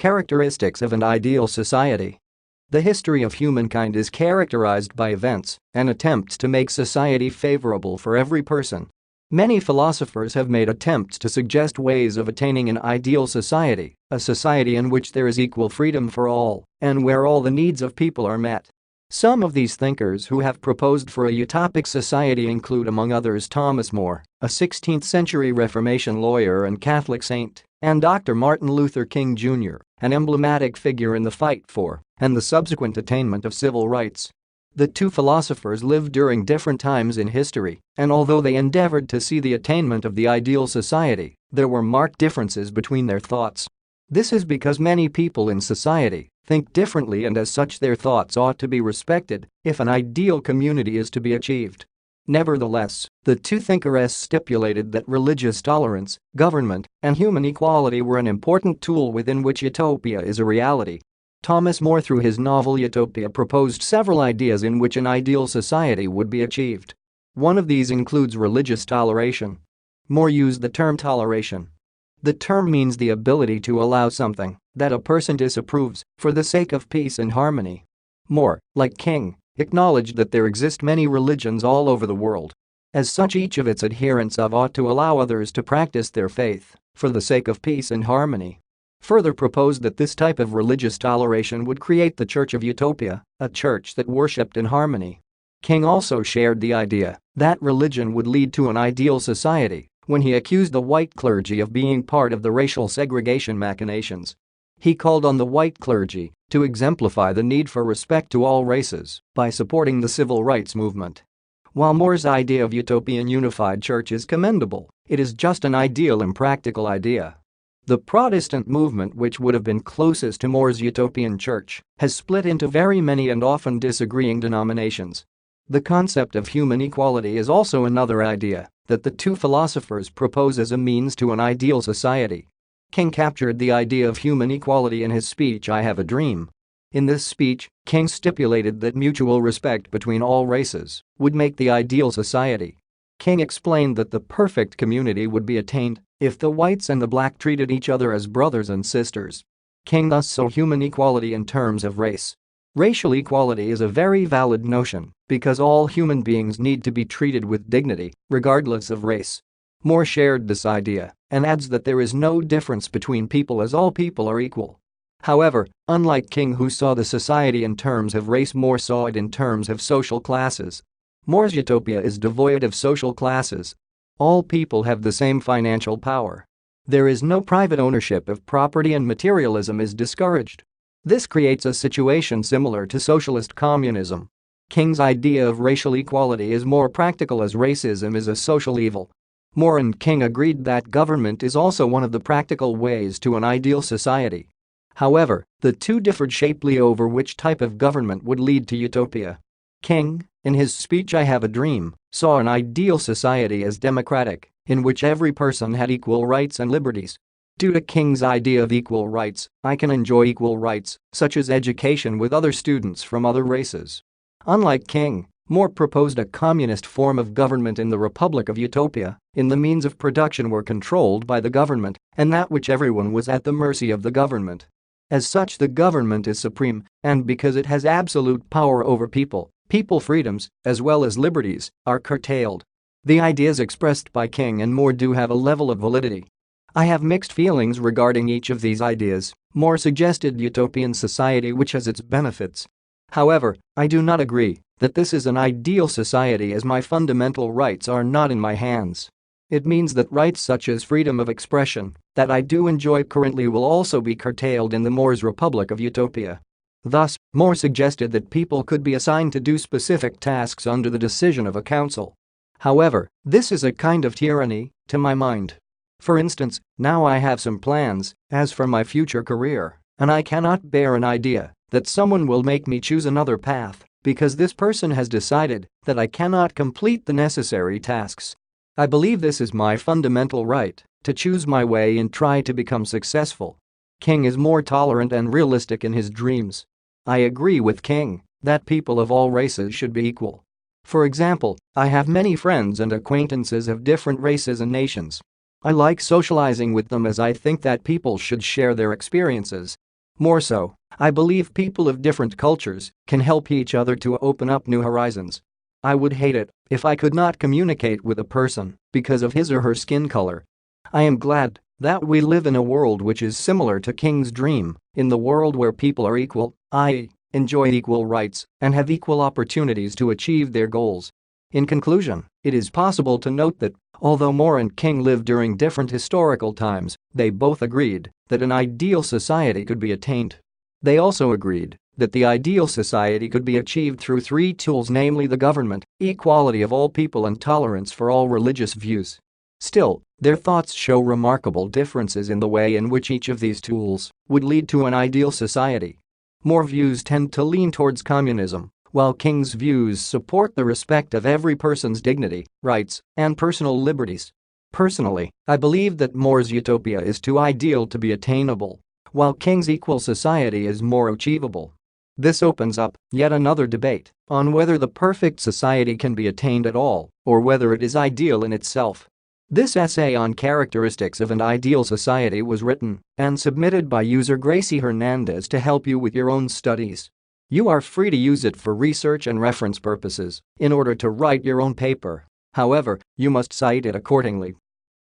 Characteristics of an ideal society. The history of humankind is characterized by events and attempts to make society favorable for every person. Many philosophers have made attempts to suggest ways of attaining an ideal society, a society in which there is equal freedom for all and where all the needs of people are met. Some of these thinkers who have proposed for a utopic society include, among others, Thomas More, a 16th-century Reformation lawyer and Catholic saint, and Dr. Martin Luther King Jr., an emblematic figure in the fight for and the subsequent attainment of civil rights. The two philosophers lived during different times in history, and although they endeavored to see the attainment of the ideal society, there were marked differences between their thoughts. This is because many people in society think differently, and as such their thoughts ought to be respected if an ideal community is to be achieved. Nevertheless, the two thinkers stipulated that religious tolerance, government, and human equality were an important tool within which utopia is a reality. Thomas More, through his novel Utopia, proposed several ideas in which an ideal society would be achieved. One of these includes religious toleration. More used the term toleration. The term means the ability to allow something that a person disapproves for the sake of peace and harmony. More, like King, acknowledged that there exist many religions all over the world. As such, each of its adherents ought to allow others to practice their faith for the sake of peace and harmony. Further proposed that this type of religious toleration would create the Church of Utopia, a church that worshipped in harmony. King also shared the idea that religion would lead to an ideal society when he accused the white clergy of being part of the racial segregation machinations. He called on the white clergy to exemplify the need for respect to all races by supporting the civil rights movement. While More's idea of utopian unified church is commendable, it is just an ideal and practical idea. The Protestant movement, which would have been closest to More's utopian church, has split into very many and often disagreeing denominations. The concept of human equality is also another idea that the two philosophers propose as a means to an ideal society. King captured the idea of human equality in his speech I Have a Dream. In this speech, King stipulated that mutual respect between all races would make the ideal society. King explained that the perfect community would be attained if the whites and the black treated each other as brothers and sisters. King thus saw human equality in terms of race. Racial equality is a very valid notion because all human beings need to be treated with dignity, regardless of race. More shared this idea and adds that there is no difference between people as all people are equal. However, unlike King, who saw the society in terms of race, More saw it in terms of social classes. More's utopia is devoid of social classes. All people have the same financial power. There is no private ownership of property, and materialism is discouraged. This creates a situation similar to socialist communism. King's idea of racial equality is more practical, as racism is a social evil. More and King agreed that government is also one of the practical ways to an ideal society. However, the two differed sharply over which type of government would lead to utopia. King, in his speech I Have a Dream, saw an ideal society as democratic, in which every person had equal rights and liberties. Due to King's idea of equal rights, I can enjoy equal rights, such as education, with other students from other races. Unlike King, More proposed a communist form of government in the Republic of Utopia, in the means of production were controlled by the government, and that which everyone was at the mercy of the government. As such, the government is supreme, and because it has absolute power over people freedoms, as well as liberties, are curtailed. The ideas expressed by King and More do have a level of validity. I have mixed feelings regarding each of these ideas. More suggested utopian society which has its benefits. However, I do not agree that this is an ideal society, as my fundamental rights are not in my hands. It means that rights such as freedom of expression that I do enjoy currently will also be curtailed in the More's Republic of Utopia. Thus, More suggested that people could be assigned to do specific tasks under the decision of a council. However, this is a kind of tyranny, to my mind. For instance, now I have some plans as for my future career, and I cannot bear an idea that someone will make me choose another path because this person has decided that I cannot complete the necessary tasks. I believe this is my fundamental right to choose my way and try to become successful. King is more tolerant and realistic in his dreams. I agree with King that people of all races should be equal. For example, I have many friends and acquaintances of different races and nations. I like socializing with them, as I think that people should share their experiences. More so, I believe people of different cultures can help each other to open up new horizons. I would hate it if I could not communicate with a person because of his or her skin color. I am glad that we live in a world which is similar to King's dream, in the world where people are equal, i.e., enjoy equal rights and have equal opportunities to achieve their goals. In conclusion, it is possible to note that, although More and King lived during different historical times, they both agreed that an ideal society could be attained. They also agreed that the ideal society could be achieved through three tools, namely the government, equality of all people and tolerance for all religious views. Still, their thoughts show remarkable differences in the way in which each of these tools would lead to an ideal society. More views tend to lean towards communism, while King's views support the respect of every person's dignity, rights, and personal liberties. Personally, I believe that More's utopia is too ideal to be attainable, while King's equal society is more achievable. This opens up yet another debate on whether the perfect society can be attained at all or whether it is ideal in itself. This essay on characteristics of an ideal society was written and submitted by user Gracie Hernandez to help you with your own studies. You are free to use it for research and reference purposes in order to write your own paper. However, you must cite it accordingly.